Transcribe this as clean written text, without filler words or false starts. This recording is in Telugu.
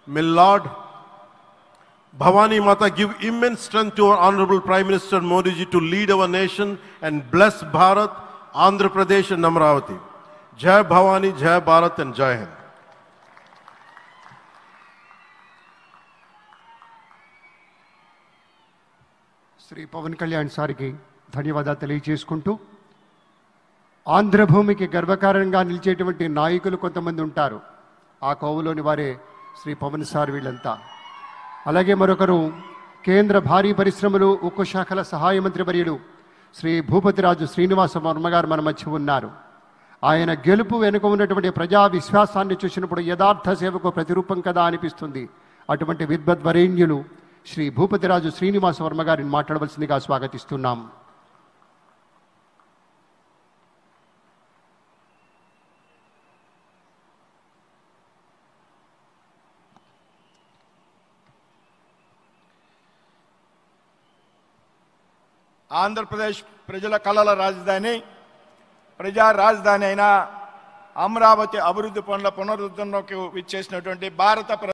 May Lord Bhavani Mata give immense strength to our Honorable Prime Minister Modi ji to lead our nation and bless Bharat, Andhra Pradesh and Amravati. Jai Bhavani, Jai Bharat and Jai Hind. Shri Pawan Kalyan సార్కి ధన్యవాదాలు తెలియజేసుకుంటూ ఆంధ్రభూమికి గర్వకారణంగా నిలిచేటువంటి నాయకులు కొంతమంది ఉంటారు. ఆ కోవలోని వారే శ్రీ పవన్ సార్ వీళ్ళంతా. అలాగే మరొకరు కేంద్ర భారీ పరిశ్రమలు ఉక్కు శాఖల సహాయ మంత్రి వర్యుడు శ్రీ భూపతిరాజు శ్రీనివాస వర్మ గారు మన మధ్య ఉన్నారు. ఆయన గెలుపు వెనుక ఉన్నటువంటి ప్రజా విశ్వాసాన్ని చూసినప్పుడు యథార్థ సేవకు ప్రతిరూపం కదా అనిపిస్తుంది. అటువంటి విద్వద్వరేణ్యులు శ్రీ భూపతిరాజు శ్రీనివాస వర్మ గారిని మాట్లాడవలసిందిగా స్వాగతిస్తున్నాం. ఆంధ్రప్రదేశ్ ప్రజల కళల రాజధాని, ప్రజా రాజధాని అయిన అమరావతి అభివృద్ధి పనుల పునరుద్ధరణకు విచ్చేసినటువంటి భారత